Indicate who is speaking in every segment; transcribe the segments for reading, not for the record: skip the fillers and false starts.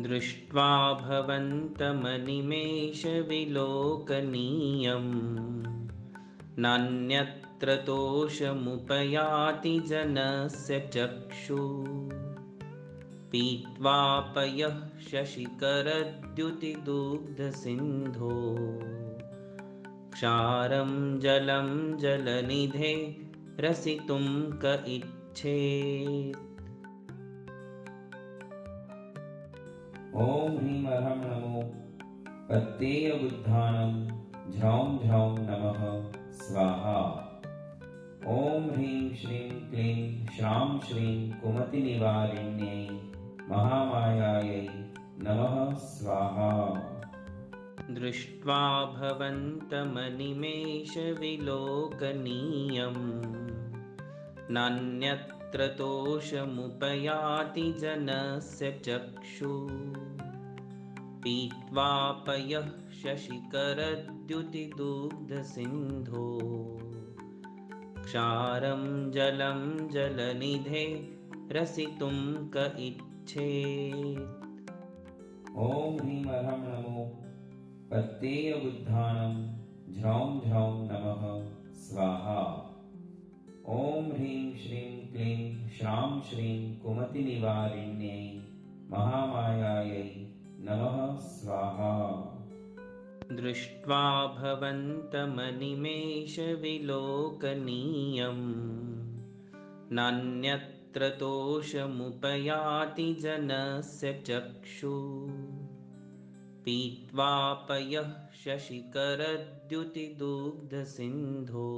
Speaker 1: दृष्ट्वा भवन्तमनिमेषविलोकनीयम् नान्यत्र तोषमुपयाति जनस्य चक्षुः पीत्वा पयः शशिकरद्युतिदुग्धसिन्धो क्षारं जलं जलनिधे रसितुं क इच्छेत्।
Speaker 2: ॐ ह्रीं अर्हं नमो प्रत्ययबुद्धानं झ्रौं झ्रौं नमः स्वाहा। ॐ ह्रीं श्रीं क्लीं श्रां श्रीं कुमतिनिवारिण्यै महामायायै नमः स्वाहा।
Speaker 1: दृष्ट्वा भवन्तमनिमेषविलोकनीयम् नान्यत्र तोषमुपयाति जनस्य चक्षुः पीत्वा पयः शशिकरद्युतिदुग्धसिन्धो क्षारं जलं जलनिधे रसितुं क इच्छेत्।
Speaker 2: ॐ ह्रीं अर्हं नमो प्रत्ययबुद्धानं झ्रौं झ्रौं नमः स्वाहा। ॐ ह्रीं श्रीं क्लीं श्रां श्रीं कुमतिनिवारिण्यै महामायायै नमः स्वाहा।
Speaker 1: दृष्ट्वा भवन्तमनिमेषविलोकनीयम् नान्यत्र तोषमुपयाति जनस्य चक्षुः पीत्वा पयः शशिकरद्युतिदुग्धसिन्धो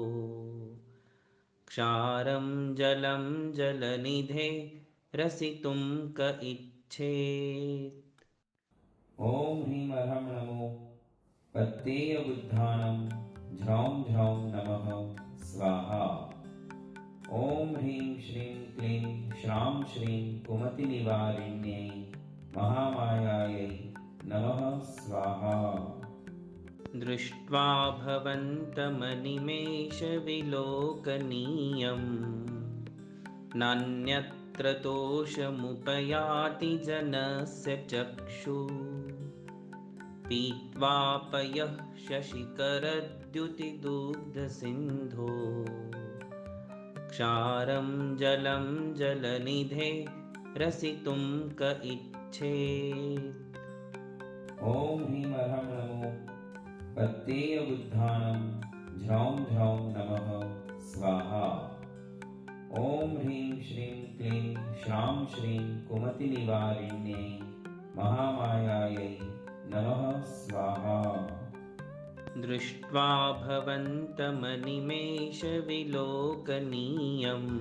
Speaker 1: क्षारं जलं जलनिधे रसितुं क इच्छेत्।
Speaker 2: ॐ ह्रीं अर्हं नमो प्रत्ययबुद्धानं झ्रौं झ्रौं नमः स्वाहा। ॐ ह्रीं श्रीं क्लीं श्रां श्रीं कुमतिनिवारिण्यै महामायायै नमः स्वाहा।
Speaker 1: दृष्ट्वा भवन्तमनिमेषविलोकनीयम् नान्यत्र तोषमुपयाति जनस्य चक्षुः पीत्वा पयः शशिकरद्युतिदुग्धसिन्धो क्षारं जलं जलनिधे रसितुं क इच्छेत्।
Speaker 2: ॐ ह्रीं अर्हं नमो प्रत्ययबुद्धानं झ्रौं झ्रौं नमः स्वाहा। ॐ ह्रीं श्रीं क्लीं श्रां श्रीं कुमतिनिवारिण्यै महामायायै नमः स्वाहा।
Speaker 1: दृष्ट्वा भवन्तमनिमेषविलोकनीयम्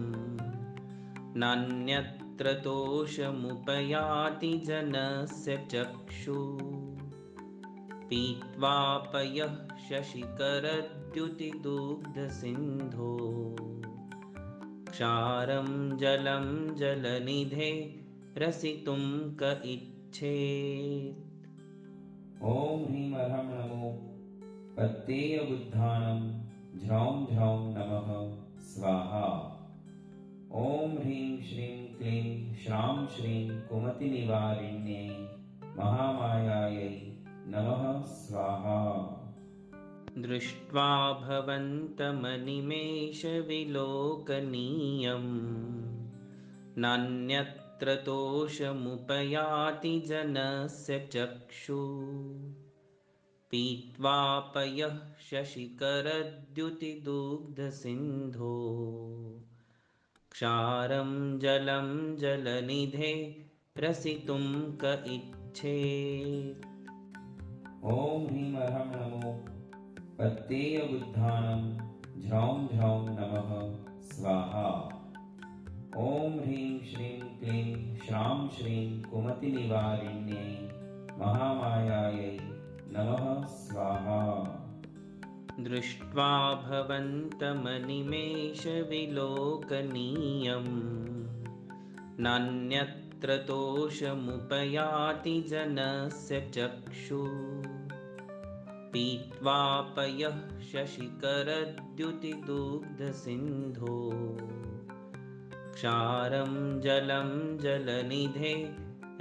Speaker 1: नान्यत्र तोषमुपयाति जनस्य चक्षुः पीत्वा पयः शशिकरद्युतिदुग्धसिन्धो क्षारं जलं जलनिधे रसितुं क इच्छेत्।
Speaker 2: ॐ ह्रीं अर्हं नमो प्रत्ययबुद्धानं झ्रौं झ्रौं नमः स्वाहा। ॐ ह्रीं श्रीं क्लीं श्रां श्रीं कुमतिनिवारिण्यै महामायायै नमः स्वाहा।
Speaker 1: दृष्ट्वा भवन्तमनिमेषविलोकनीयम् नान्यत्र तोषमुपयाति जनस्य चक्षुः पीत्वा पयः शशिकरद्युतिदुग्धसिन्धो क्षारं जलं जलनिधे रसितुं क इच्छेत्।
Speaker 2: ॐ ह्रीं अर्हं नमो प्रत्ययबुद्धानं झ्रौं झ्रौं नमः स्वाहा। ॐ ह्रीं श्रीं क्लीं श्रां श्रीं कुमतिनिवारिण्यै महामायायै नमः स्वाहा।
Speaker 1: दृष्ट्वा भवन्तमनिमेषविलोकनीयम् नान्यत्र तोषमुपयाति जनस्य चक्षुः पीत्वा पयः शशिकरद्युतिदुग्धसिन्धो क्षारं जलं जलनिधे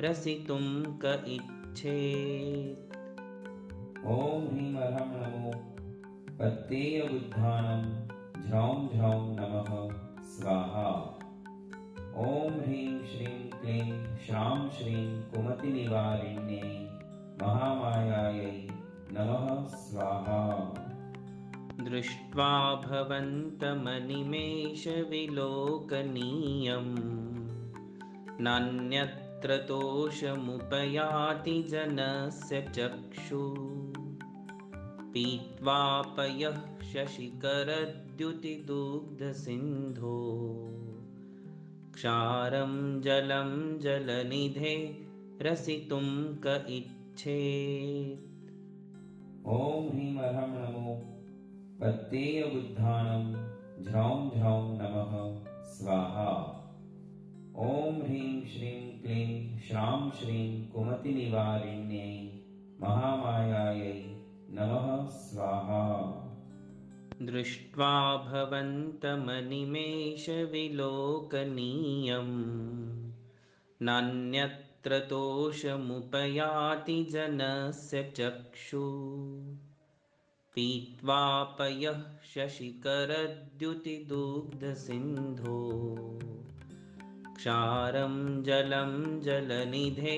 Speaker 1: रसितुं क इच्छेत्।
Speaker 2: ॐ ह्रीं अर्हं नमो पत्तेयबुद्धानं झ्रौं झ्रौं नमः स्वाहा। ॐ ह्रीं श्रीं क्लीं श्रां श्रीं कुमतिनिवारिण्यै महामायायै नमः स्वाहा।
Speaker 1: दृष्ट्वा भवन्तमनिमेषविलोकनीयम् नान्यत्र तोषमुपयाति जनस्य चक्षुः। पीत्वा पयः शशिकरद्युतिदुग्धसिन्धो क्षारं जलं जलनिधे रसितुं क इच्छेत्।
Speaker 2: ॐ ह्रीं अर्हं नमो पत्तेयबुद्धानं झ्रौं झ्रौं नमः स्वाहा। ॐ ह्रीं श्रीं क्लीं श्रां श्रीं कुमतिनिवारिण्यै महामायायै नमः स्वाहा।
Speaker 1: दृष्ट्वा भवन्तमनिमेषविलोकनीयम् नान्यत्र तोषमुपयाति जनस्य चक्षुः। पीत्वा पयः शशिकरद्युतिदुग्धसिन्धो क्षारं जलं जलनिधे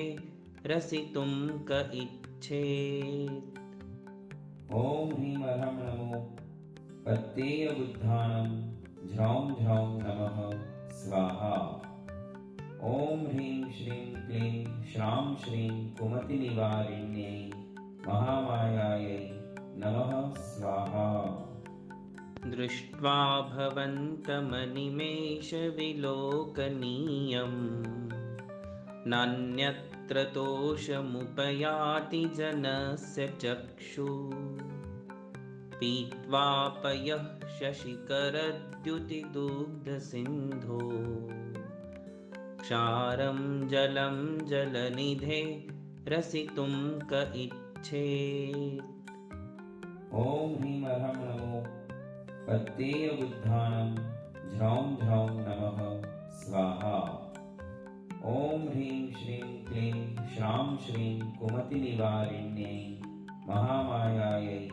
Speaker 1: रसितुं क इच्छेत्।
Speaker 2: ॐ ह्रीं अर्हं नमो पत्तेयबुद्धानं झ्रौं झ्रौं नमः स्वाहा। ॐ ह्रीं श्रीं क्लीं श्रां श्रीं कुमतिनिवारिण्यै महामायायै नमः स्वाहा।
Speaker 1: दृष्ट्वा भवन्तमनिमेषविलोकनीयम् नान्यत्र तोषमुपयाति जनस्य चक्षुः। पीत्वा पयः शशिकरद्युतिदुग्धसिन्धो क्षारं जलं जलनिधे रसितुं क इच्छेत्।
Speaker 2: ॐ ह्रीं अर्हं नमो पत्तेयबुद्धानं झ्रौं झ्रौं नमः स्वाहा। ॐ ह्रीं श्रीं क्लीं श्रां श्रीं कुमतिनिवारिण्यै महामायायै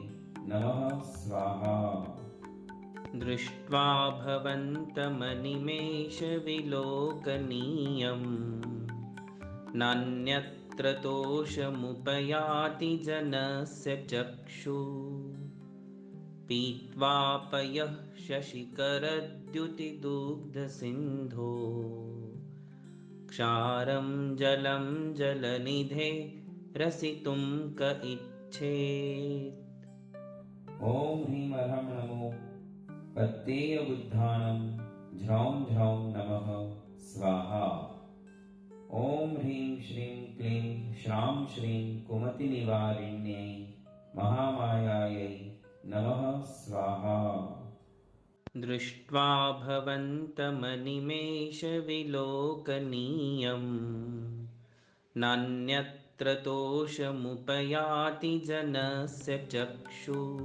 Speaker 2: नमः स्वाहा।
Speaker 1: दृष्ट्वा भवन्तमनिमेषविलोकनीयम् नान्यत्र तोषमुपयाति जनस्य चक्षुः। पीत्वा पयः शशिकरद्युतिदुग्धसिन्धो क्षारं जलं जलनिधे रसितुं क इच्छेत्।
Speaker 2: ॐ ह्रीं अर्हं नमो पत्तेयबुद्धानं झ्रौं झ्रौं नमः स्वाहा। ॐ ह्रीं श्रीं क्लीं श्रां श्रीं कुमतिनिवारिण्यै महामायायै नमः स्वाहा।
Speaker 1: दृष्ट्वा भवन्तमनिमेषविलोकनीयम् नान्यत्र तोषमुपयाति जनस्य चक्षुः।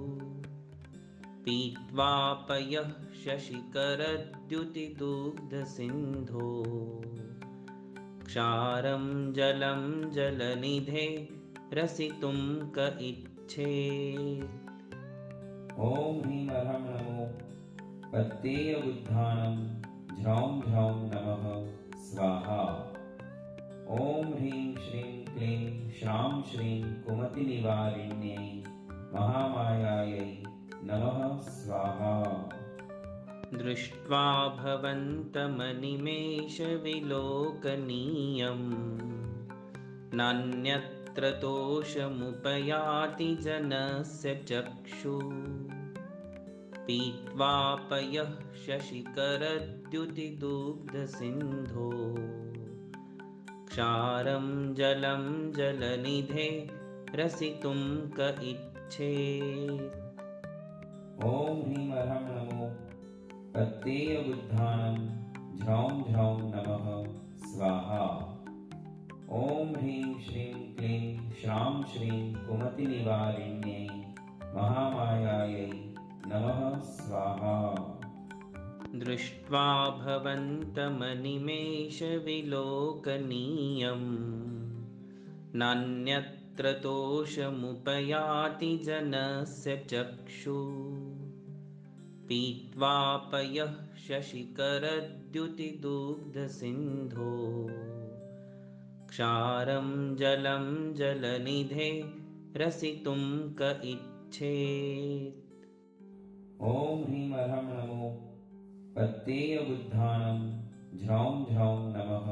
Speaker 1: पीत्वा पयः शशिकरद्युतिदुग्धसिन्धो क्षारं जलं जलनिधे रसितुं क इच्छेत्।
Speaker 2: ॐ ह्रीं अर्हं नमो पत्तेयबुद्धानं झ्रौं झ्रौं नमः स्वाहा। ॐ ह्रीं श्रीं क्लीं श्रां श्रीं कुमतिनिवारिण्यै महामायायै नमः स्वाहा।
Speaker 1: दृष्ट्वा भवन्तमनिमेषविलोकनीयम् नान्यत्र तोषमुपयाति जनस्य चक्षुः। पीत्वा पयः शशिकरद्युतिदुग्धसिन्धो क्षारं जलं जलनिधे रसितुं क इच्छेत्।
Speaker 2: ॐ ह्रीं अर्हं नमो पत्तेयबुद्धानं झ्रौं झ्रौं नमः स्वाहा। ॐ ह्रीं श्रीं क्लीं श्रां श्रीं कुमतिनिवारिण्यै महामायायै नमः स्वाहा।
Speaker 1: दृष्ट्वा भवन्तमनिमेषविलोकनीयम् नान्यत्र तोषमुपयाति जनस्य चक्षुः पीत्वा पयः शशिकरद्युतिदुग्धसिन्धो क्षारं जलं जलनिधे रसितुं क इच्छेत्।
Speaker 2: ॐ ह्रीं अर्हं नमो पत्येयबुद्धानं झ्रौं झ्रौं नमः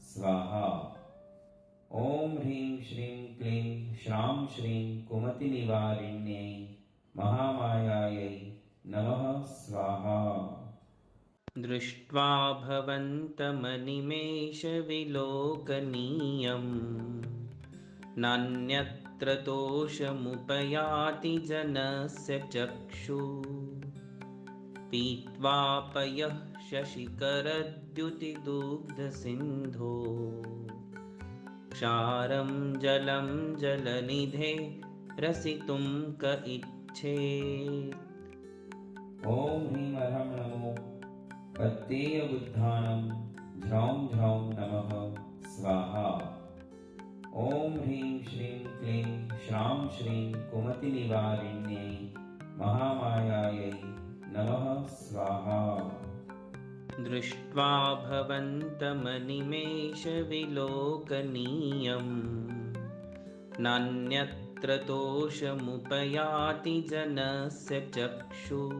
Speaker 2: स्वाहा। ॐ ह्रीं श्रीं क्लीं श्रां श्रीं कुमतिनिवारिण्यै महामायायै नमः स्वाहा।
Speaker 1: दृष्ट्वा भवन्तमनिमेषविलोकनीयम् नान्यत्र तोषमुपयाति जनस्य चक्षुः पीत्वा पयः शशिकरद्युतिदुग्धसिन्धो क्षारं जलं जलनिधे रसितुं क इच्छेत्।
Speaker 2: ॐ ह्रीं अर्हं नमो पत्येयबुद्धानं झ्रौं झ्रौं नमः स्वाहा। ॐ ह्रीं श्रीं क्लीं श्रां श्रीं कुमतिनिवारिण्यै महामायायै नमः स्वाहा।
Speaker 1: दृष्ट्वा भवन्तमनिमेषविलोकनीयम् नान्यत्र तोषमुपयाति जनस्य चक्षुः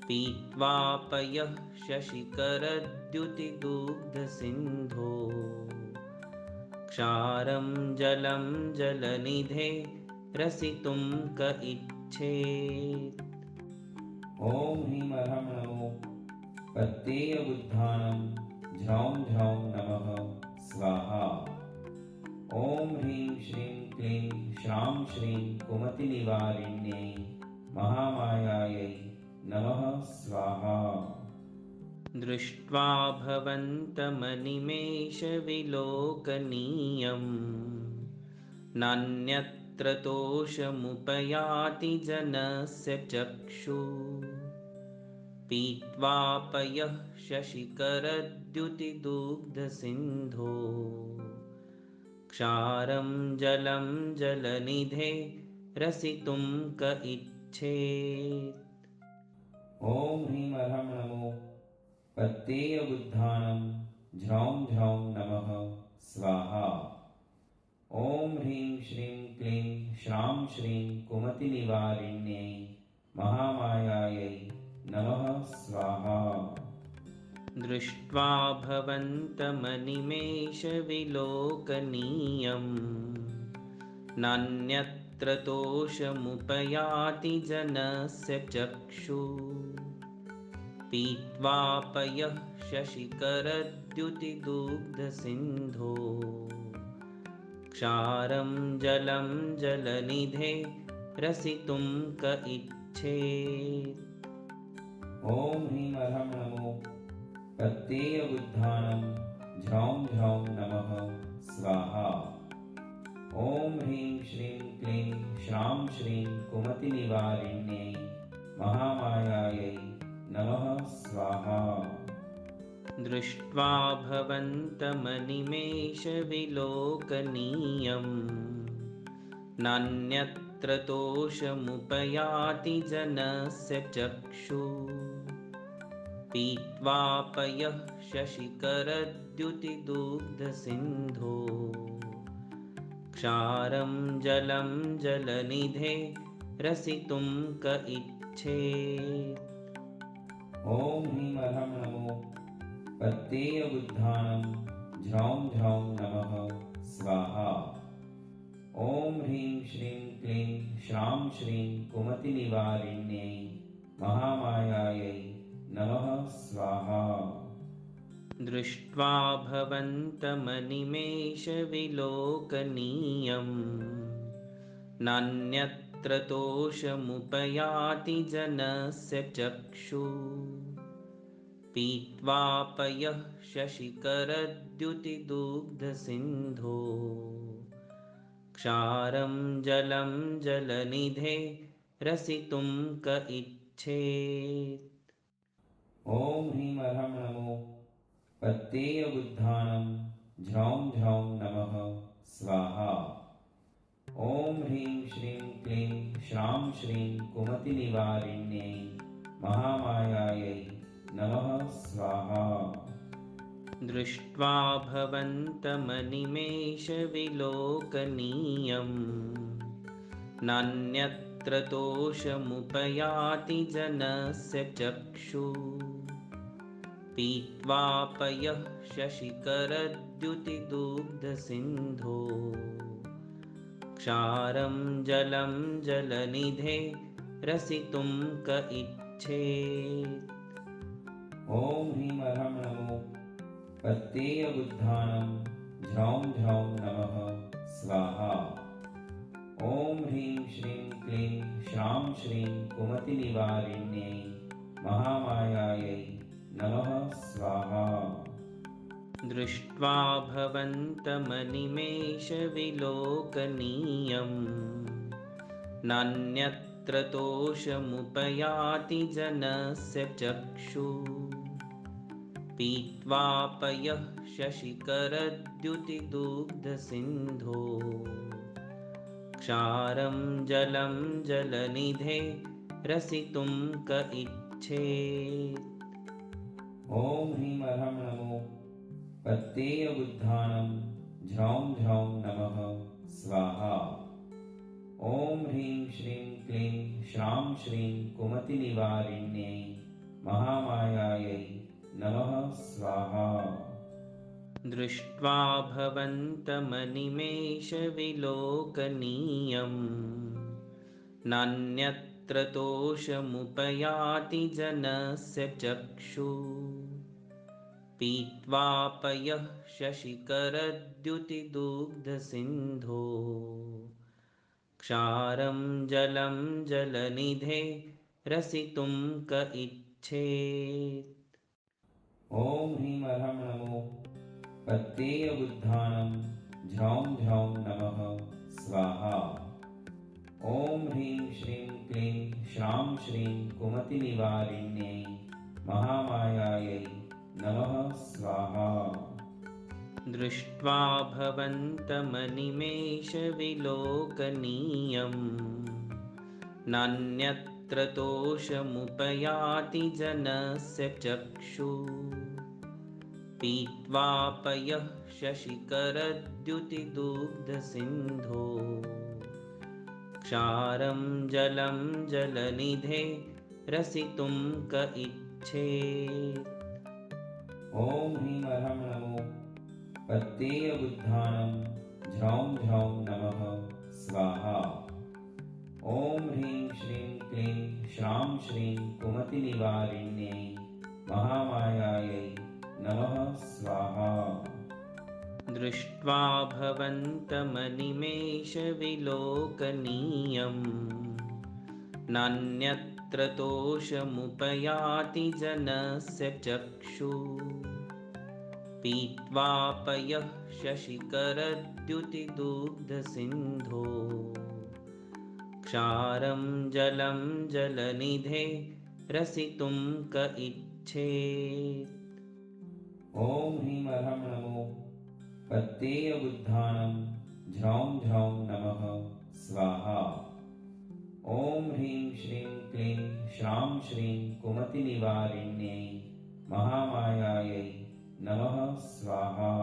Speaker 1: पीत्वा पयः शशिकरद्युतिदुग्धसिन्धो क्षारं जलं जलनिधे रसितुं क इच्छेत्।
Speaker 2: ॐ ह्रीं अर्हं नमो पत्येयबुद्धानं झ्रौं झ्रौं नमः स्वाहा। ॐ ह्रीं श्रीं क्लीं श्रां श्रीं कुमतिनिवारिण्यै महामायायै नमः स्वाहा।
Speaker 1: दृष्ट्वा भवन्तमनिमेषविलोकनीयम् नान्यत्र तोषमुपयाति जनस्य चक्षुः पीत्वा पयः शशिकरद्युतिदुग्धसिन्धो क्षारं जलं जलनिधे रसितुं क इच्छेत्।
Speaker 2: ॐ ह्रीं अर्हं नमो पत्येयबुद्धानं झ्रौं झ्रौं नमः स्वाहा। ॐ ह्रीं श्रीं क्लीं श्रां श्रीं कुमतिनिवारिण्यै महामायायै नमः स्वाहा।
Speaker 1: दृष्ट्वा भवन्तमनिमेषविलोकनीयम् नान्यत्र तोषमुपयाति जनस्य चक्षुः पीत्वा पयः शशिकरद्युतिदुग्धसिन्धो क्षारं जलं जलनिधे रसितुं क इच्छेत्।
Speaker 2: ॐ ह्रीं अर्हं नमो पत्येयबुद्धानं झ्रौं झ्रौं नमः स्वाहा। ॐ ह्रीं श्रीं क्लीं श्रां श्रीं कुमतिनिवारिण्यै महामायायै नमः स्वाहा।
Speaker 1: दृष्ट्वा भवन्तमनिमेषविलोकनीयम् नान्यत्र तोषमुपयाति जनस्य चक्षुः पीत्वा पयः शशिकरद्युतिदुग्धसिन्धो क्षारं जलं जलनिधे रसितुं क इच्छेत्।
Speaker 2: ॐ ह्रीं अर्हं नमो पत्येयबुद्धानं झ्रौं झ्रौं नमः स्वाहा। ॐ ह्रीं श्रीं क्लीं श्रां श्रीं कुमतिनिवारिण्यै महामायायै नमः स्वाहा।
Speaker 1: दृष्ट्वा भवन्तमनिमेषविलोकनीयम् नान्यत्र तोषमुपयाति जनस्य चक्षुः पीत्वा पयः शशिकरद्युतिदुग्धसिन्धो क्षारं जलं जलनिधे रसितुं क इच्छेत्।
Speaker 2: ॐ ह्रीं अर्हं नमो पत्येयबुद्धानं झ्रौं झ्रौं नमः स्वाहा। ॐ ह्रीं श्रीं क्लीं श्रां श्रीं कुमतिनिवारिण्यै महामायायै नमः स्वाहा।
Speaker 1: दृष्ट्वा भवन्तमनिमेषविलोकनीयम् नान्यत्र तोषमुपयाति जनस्य चक्षुः पीत्वा पयः शशिकरद्युतिदुग्धसिन्धो क्षारं जलं जलनिधे रसितुं क इच्छेत्।
Speaker 2: ॐ ह्रीं अरहं नमो पत्येयबुद्धानं झ्रौं झ्रौं नमः स्वाहा। ॐ ह्रीं श्रीं क्लीं श्रां श्रीं कुमतिनिवारिण्यै महामायायै नमः स्वाहा।
Speaker 1: दृष्ट्वा भवन्तमनिमेषविलोकनीयम् नान्यत्र तोषमुपयाति जनस्य चक्षुः पीत्वा पयः शशिकरद्युतिदुग्धसिन्धो क्षारं जलं जलनिधे रसितुं क इच्छेत्।
Speaker 2: ॐ ह्रीं अरहं नमो पत्येयबुद्धानं झ्रौं झ्रौं नमः स्वाहा। ॐ ह्रीं श्रीं क्लीं श्रां श्रीं कुमतिनिवारिण्यै महामायायै नमः स्वाहा।
Speaker 1: दृष्ट्वा भवन्तमनिमेषविलोकनीयम् नान्यत्र तोषमुपयाति जनस्य चक्षुः पीत्वा पयः शशिकरद्युतिदुग्धसिन्धो क्षारं जलं जलनिधे रसितुं क इच्छेत्।
Speaker 2: ॐ ह्रीं अरहं नमो पत्येयबुद्धानं झ्रौं झ्रौं नमः स्वाहा। ॐ ह्रीं श्रीं क्लीं श्रां श्रीं कुमतिनिवारिण्यै महामायायै नमः स्वाहा।
Speaker 1: दृष्ट्वा भवन्तमनिमेषविलोकनीयम् नान्यत्र तोषमुपयाति जनस्य चक्षुः पीत्वा पयः शशिकरद्युतिदुग्धसिन्धो क्षारं जलं जलनिधे रसितुं क इच्छेत्।
Speaker 2: ॐ ह्रीं अरहं नमो पत्येयबुद्धानं झ्रौं झ्रौं नमः स्वाहा। ॐ ह्रीं श्रीं क्लीं श्रां श्रीं कुमतिनिवारिण्यै महामायायै नमः स्वाहा।
Speaker 1: दृष्ट्वा भवन्तमनिमेषविलोकनीयम् नान्यत्र तोषमुपयाति जनस्य चक्षुः पीत्वा पयः शशिकरद्युतिदुग्धसिन्धो क्षारं जलं जलनिधे रसितुं क इच्छेत्।
Speaker 2: ॐ ह्रीं अरहं नमो पत्येयबुद्धानं झ्रौं झ्रौं नमः स्वाहा। ॐ ह्रीं श्रीं क्लीं श्रां श्रीं कुमतिनिवारिण्यै महामायायै नमः स्वाहा।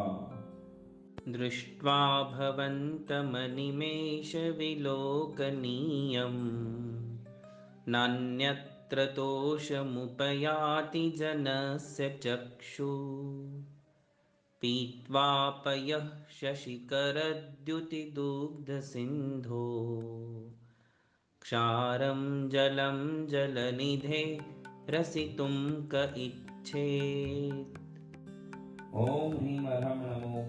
Speaker 1: दृष्ट्वा भवन्तमनिमेषविलोकनीयम् नान्यत्र तोषमुपयाति जनस्य चक्षुः पीत्वा पयः शशिकरद्युतिदुग्धसिन्धो क्षारं जलं जलनिधे रसितुं क इच्छेत्।
Speaker 2: ॐ ह्रीं अरहं नमो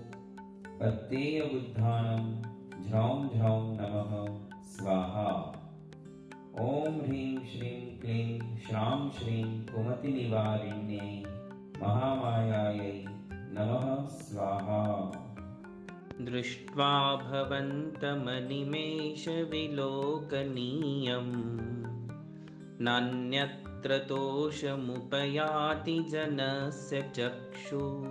Speaker 2: पत्येयबुद्धानं झ्रौं झ्रौं नमः स्वाहा। ॐ ह्रीं श्रीं क्लीं श्रां श्रीं कुमतिनिवारिण्यै महामायायै नमः स्वाहा।
Speaker 1: दृष्ट्वा भवन्तमनिमेषविलोकनीयम् नान्यत्र तोषमुपयाति जनस्य चक्षुः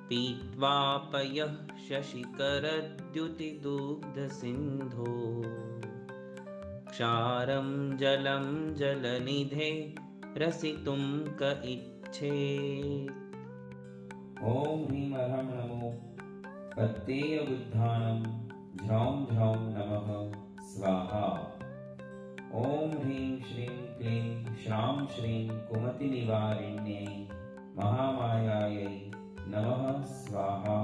Speaker 1: पीत्वा पयः शशिकरद्युतिदुग्धसिन्धो क्षारं जलं जलनिधे रसितुं क इच्छेत्।
Speaker 2: ॐ ह्रीं अहं नमो प्रत्ययबुद्धानं झ्रौं झ्रौं नमः स्वाहा। ॐ ह्रीं श्रीं क्लीं श्रां श्रीं कुमतिनिवारिण्यै महामायायै नमः स्वाहा।